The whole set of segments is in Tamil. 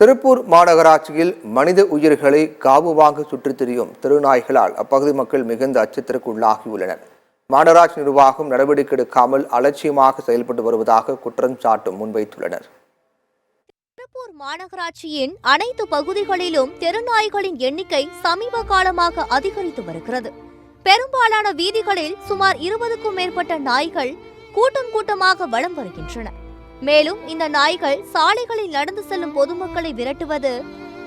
திருப்பூர் மாநகராட்சியில் மனித உயிர்களை காவு வாங்க சுற்றித் திரியும் தெருநாய்களால் அப்பகுதி மக்கள் மிகுந்த அச்சத்திற்கு உள்ளாகியுள்ளனர். மாநகராட்சி நிர்வாகம் நடவடிக்கை எடுக்காமல் அலட்சியமாக செயல்பட்டு வருவதாக குற்றம் சாட்டும் முன்வைத்துள்ளனர். திருப்பூர் மாநகராட்சியின் அனைத்து பகுதிகளிலும் தெருநாய்களின் எண்ணிக்கை சமீப காலமாக அதிகரித்து வருகிறது. பெரும்பாலான வீதிகளில் சுமார் 20க்கும் மேற்பட்ட நாய்கள் கூட்டம் கூட்டமாக வலம் வருகின்றன. மேலும் இந்த நாய்கள் சாலைகளில் நடந்து செல்லும் பொதுமக்களை விரட்டுவது,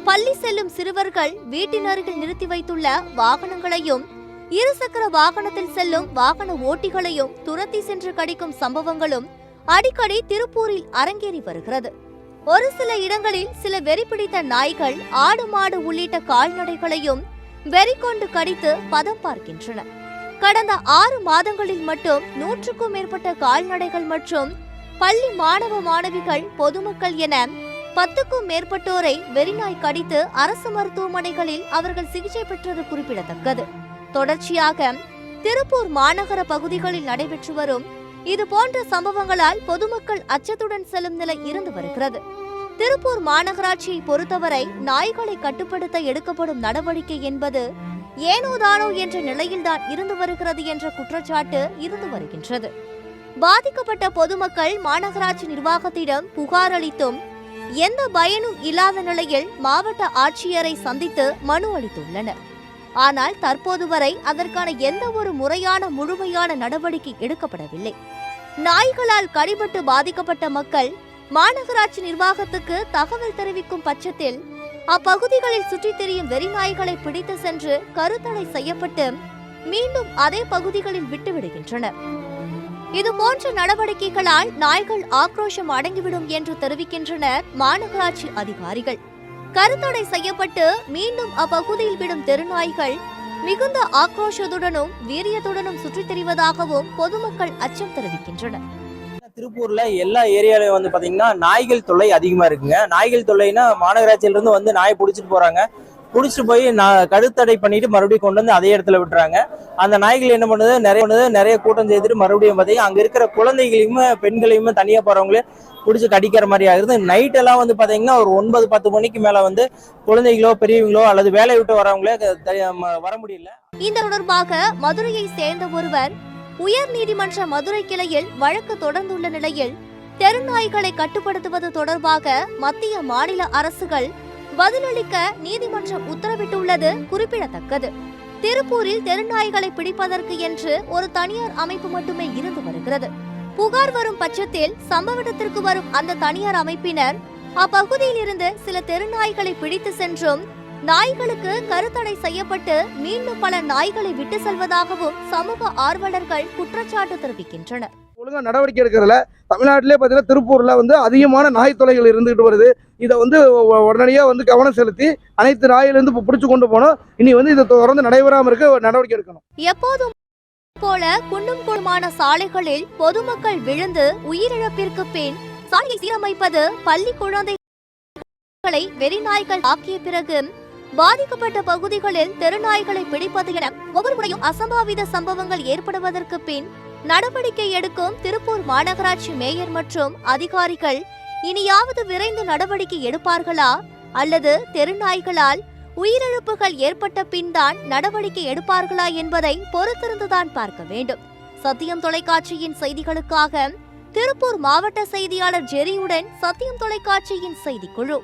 பள்ளி செல்லும் சிறுவர்கள் வீட்டின் அருகில் நிறுத்தி வைத்துள்ள வாகனங்களையும், இருசக்கர வாகனத்தில் செல்லும் வாகன ஓட்டிகளையும் துரத்தி சென்று கடிக்கும் சம்பவங்களும் அடிக்கடி திருப்பூரில் அரங்கேறி வருகிறது. ஒரு சில இடங்களில் சில வெறி பிடித்த நாய்கள் ஆடு மாடு உள்ளிட்ட கால்நடைகளையும் வெறி கொண்டு கடித்து பதம் பார்க்கின்றன. கடந்த 6 மாதங்களில் மட்டும் 100க்கும் மேற்பட்ட கால்நடைகள் மற்றும் பள்ளி மாணவ மாணவிகள், பொதுமக்கள் என 10க்கும் மேற்பட்டோரை வெறிநாய் கடித்து அரசு மருத்துவமனைகளில் அவர்கள் சிகிச்சை பெற்றது குறிப்பிடத்தக்கது. தொடர்ச்சியாக திருப்பூர் மாநகர பகுதிகளில் நடைபெற்று வரும் இதுபோன்ற சம்பவங்களால் பொதுமக்கள் அச்சத்துடன் செல்லும் நிலை இருந்து வருகிறது. திருப்பூர் மாநகராட்சியை பொறுத்தவரை நாய்களை கட்டுப்படுத்த எடுக்கப்படும் நடவடிக்கை என்பது ஏனோதானோ என்ற நிலையில்தான் இருந்து வருகிறது என்ற குற்றச்சாட்டு இருந்து வருகின்றது. பாதிக்கப்பட்ட பொதுமக்கள் மாநகராட்சி நிர்வாகத்திடம் புகார் அளித்தும் எந்த பயனும் இல்லாத நிலையில் மாவட்ட ஆட்சியரை சந்தித்து மனு அளித்துள்ளனர். ஆனால் தற்போது வரை அதற்கான எந்த ஒரு முழுமையான நடவடிக்கை எடுக்கப்படவில்லை. நாய்களால் கடிபட்டு பாதிக்கப்பட்ட மக்கள் மாநகராட்சி நிர்வாகத்துக்கு தகவல் தெரிவிக்கும் பட்சத்தில் அப்பகுதிகளில் சுற்றித் திரியும் வெறிநாய்களை பிடித்து சென்று கருத்தடை செய்யப்பட்டு மீண்டும் அதே பகுதிகளில் விட்டுவிடுகின்றனர். இதுபோன்ற நடவடிக்கைகளால் நாய்கள் ஆக்ரோஷம் அடங்கிவிடும் என்று தெரிவிக்கின்றனர் மாநகராட்சி அதிகாரிகள். கருத்தடை செய்யப்பட்டு மீண்டும் அப்பகுதியில் விடும் தெருநாய்கள் மிகுந்த ஆக்ரோஷத்துடனும் வீரியத்துடனும் சுற்றித் திரிவதாகவும் பொதுமக்கள் அச்சம் தெரிவிக்கின்றனர். திருப்பூர்ல எல்லா ஏரியாலையும் பாத்தீங்கன்னா நாய்கள் தொல்லை அதிகமா இருக்குங்க. நாய்கள் தொல்லைன்னா மாநகராட்சியில இருந்து நாயை பிடிச்சிட்டு போறாங்க. பிடிச்சிட்டு போய் கழுத்தடை பண்ணிட்டு மறுபடியும் கொண்டு வந்து அதே இடத்துல விட்டுறாங்க. அந்த நாய்கள் என்ன பண்ணுது, நிறைய கூட்டம் செய்துட்டு மறுபடியும் பார்த்தீங்கன்னா அங்க இருக்கிற குழந்தைகளையுமே பெண்களையுமே தனியா போறவங்களே பிடிச்சி கடிக்கிற மாதிரி ஆகுது. நைட் எல்லாம் பாத்தீங்கன்னா ஒரு 9-10 மணிக்கு மேல குழந்தைகளோ பெரியவங்களோ அல்லது வேலையை விட்டு வரவங்களே வர முடியல. இந்த தொடர்பாக மதுரையை சேர்ந்த ஒருவர் உயர் நீதிமன்ற மதுரை கிளையில் வழக்கு தொடர்ந்துள்ள நிலையில் தெருநாய்களை கட்டுப்படுத்துவது தொடர்பாக மத்திய மாநில அரசுகள் பதிலளிக்க நீதிமன்றம் உத்தரவிட்டுள்ளது குறிப்பிடத்தக்கது. திருப்பூரில் தெருநாய்களை பிடிப்பதற்கு என்று ஒரு தனியார் அமைப்பு மட்டுமே இருந்து வருகிறது. புகார் வரும் பட்சத்தில் சம்பவ இடத்திற்கு வரும் அந்த தனியார் அமைப்பினர் அப்பகுதியில் இருந்து சில தெருநாய்களை பிடித்து சென்றும் நாய்களுக்கு கருத்தடை செய்யப்பட்டு மீண்டும் பல நாய்களை விட்டு செல்வதாகவும் சமூக ஆர்வலர்கள் குற்றச்சாட்டு தெரிவிக்கின்றனர். ஒழுங்கா நடவடிக்கை எடுக்கிறதுல தமிழ்நாட்டிலே பார்த்தீங்கன்னா திருப்பூர்ல அதிகமான நாய் தொலைகள் இருந்துகிட்டு வருது. இதை உடனடியா கவனம் செலுத்தி அனைத்து நாயிலிருந்து பிடிச்சு கொண்டு போனோம். இனி இதை தொடர்ந்து நடைபெறாம இருக்க நடவடிக்கை எடுக்கணும். எப்போதும் போல குண்டும் குழுமான சாலைகளில் பொதுமக்கள் விழுந்து உயிரிழப்பிற்கு பின் சாலையை சீரமைப்பது, பள்ளி குழந்தைகளை வெறிநாய்கள் ஆக்கிய பிறகு பாதிக்கப்பட்ட பகுதிகளில் தெருநாய்களை பிடிப்பது என ஒவ்வொரு முறையும் அசம்பாவித சம்பவங்கள் ஏற்படுவதற்கு பின் நடவடிக்கை எடுக்கும் திருப்பூர் மாநகராட்சி மேயர் மற்றும் அதிகாரிகள் இனியாவது விரைந்து நடவடிக்கை எடுப்பார்களா அல்லது தெருநாய்களால் உயிரிழப்புகள் ஏற்பட்ட பின் தான் நடவடிக்கை எடுப்பார்களா என்பதை பொறுத்திருந்துதான் பார்க்க வேண்டும். சத்தியம் தொலைக்காட்சியின் செய்திகளுக்காக திருப்பூர் மாவட்ட செய்தியாளர் ஜெரியுடன் சத்தியம் தொலைக்காட்சியின் செய்திக்குழு.